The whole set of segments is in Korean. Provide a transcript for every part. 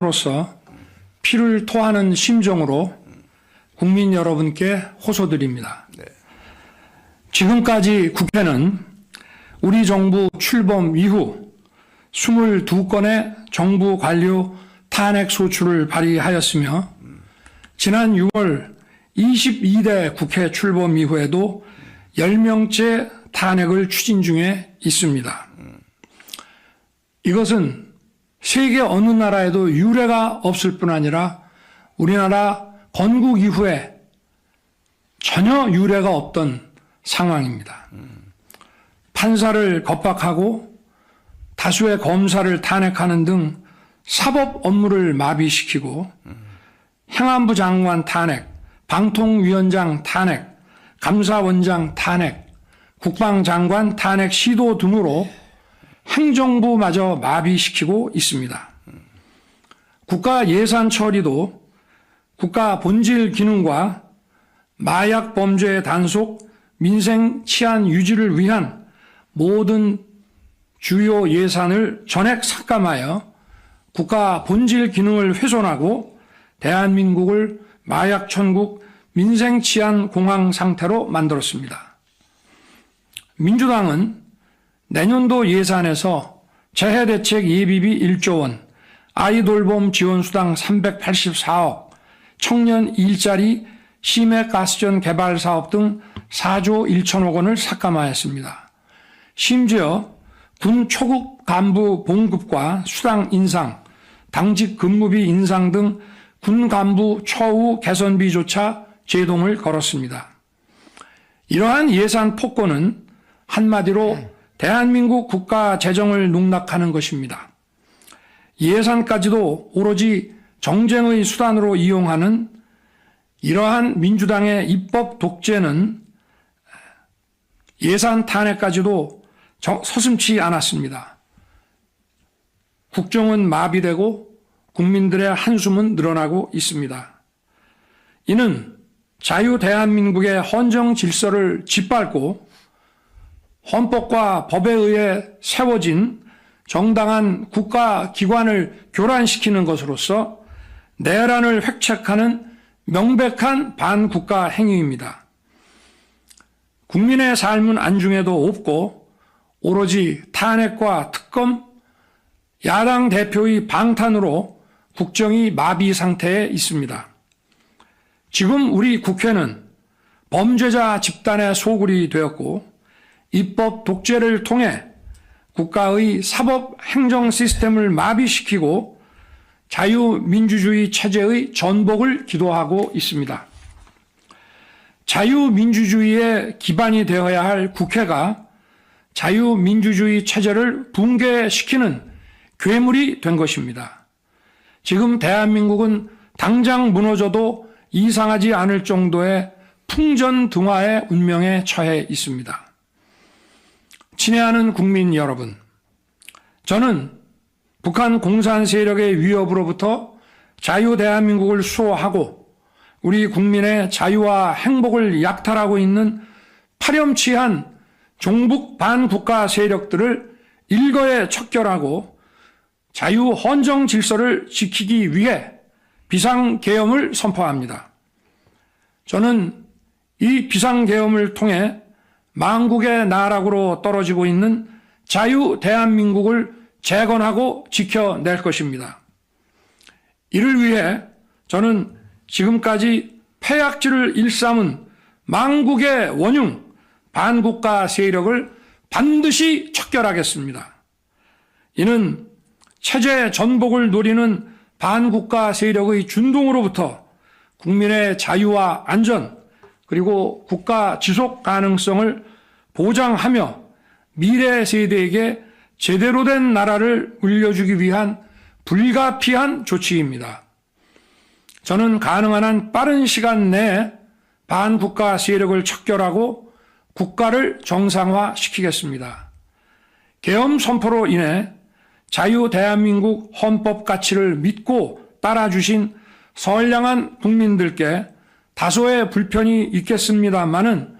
로서 피를 토하는 심정으로 국민 여러분께 호소드립니다. 지금까지 국회는 우리 정부 출범 이후 22건의 정부 관료 탄핵 소추를 발의하였으며 지난 6월 22대 국회 출범 이후에도 10명째 탄핵을 추진 중에 있습니다. 이것은 세계 어느 나라에도 유례가 없을 뿐 아니라 우리나라 건국 이후에 전혀 유례가 없던 상황입니다. 판사를 겁박하고 다수의 검사를 탄핵하는 등 사법 업무를 마비시키고 행안부 장관 탄핵, 방통위원장 탄핵, 감사원장 탄핵, 국방장관 탄핵 시도 등으로 행정부마저 마비시키고 있습니다. 국가 예산 처리도 국가 본질 기능과 마약 범죄 단속, 민생 치안 유지를 위한 모든 주요 예산을 전액 삭감하여 국가 본질 기능을 훼손하고 대한민국을 마약 천국, 민생 치안 공황 상태로 만들었습니다. 민주당은 내년도 예산에서 재해대책 예비비 1조 원, 아이돌봄 지원수당 384억, 청년 일자리 심해가스전 개발 사업 등 4조 1천억 원을 삭감하였습니다. 심지어 군 초급 간부 봉급과 수당 인상, 당직 근무비 인상 등 군 간부 처우 개선비조차 제동을 걸었습니다. 이러한 예산 폭거는 한마디로 대한민국 국가 재정을 농락하는 것입니다. 예산까지도 오로지 정쟁의 수단으로 이용하는 이러한 민주당의 입법 독재는 예산 탄핵까지도 서슴지 않았습니다. 국정은 마비되고 국민들의 한숨은 늘어나고 있습니다. 이는 자유 대한민국의 헌정 질서를 짓밟고 헌법과 법에 의해 세워진 정당한 국가기관을 교란시키는 것으로서 내란을 획책하는 명백한 반국가 행위입니다. 국민의 삶은 안중에도 없고 오로지 탄핵과 특검, 야당 대표의 방탄으로 국정이 마비 상태에 있습니다. 지금 우리 국회는 범죄자 집단의 소굴이 되었고 입법 독재를 통해 국가의 사법 행정 시스템을 마비시키고 자유민주주의 체제의 전복을 기도하고 있습니다. 자유민주주의의 기반이 되어야 할 국회가 자유민주주의 체제를 붕괴시키는 괴물이 된 것입니다. 지금 대한민국은 당장 무너져도 이상하지 않을 정도의 풍전등화의 운명에 처해 있습니다. 친애하는 국민 여러분, 저는 북한 공산 세력의 위협으로부터 자유 대한민국을 수호하고 우리 국민의 자유와 행복을 약탈하고 있는 파렴치한 종북 반국가 세력들을 일거에 척결하고 자유 헌정 질서를 지키기 위해 비상계엄을 선포합니다. 저는 이 비상계엄을 통해 망국의 나락으로 떨어지고 있는 자유 대한민국을 재건하고 지켜낼 것입니다. 이를 위해 저는 지금까지 패약질을 일삼은 망국의 원흉 반국가 세력을 반드시 척결하겠습니다. 이는 체제 전복을 노리는 반국가 세력의 준동으로부터 국민의 자유와 안전 그리고 국가 지속 가능성을 보장하며 미래 세대에게 제대로 된 나라를 물려주기 위한 불가피한 조치입니다. 저는 가능한 한 빠른 시간 내에 반국가 세력을 척결하고 국가를 정상화시키겠습니다. 계엄 선포로 인해 자유 대한민국 헌법 가치를 믿고 따라주신 선량한 국민들께 다소의 불편이 있겠습니다마는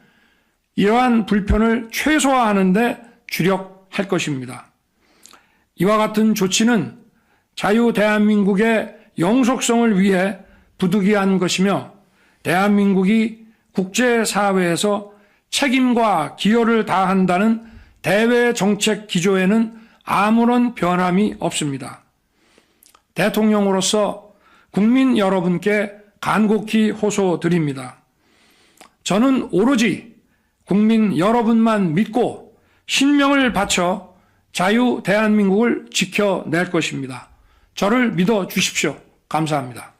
이러한 불편을 최소화하는 데 주력할 것입니다. 이와 같은 조치는 자유 대한민국의 영속성을 위해 부득이한 것이며 대한민국이 국제사회에서 책임과 기여를 다한다는 대외 정책 기조에는 아무런 변함이 없습니다. 대통령으로서 국민 여러분께 간곡히 호소드립니다. 저는 오로지 국민 여러분만 믿고 신명을 바쳐 자유 대한민국을 지켜낼 것입니다. 저를 믿어 주십시오. 감사합니다.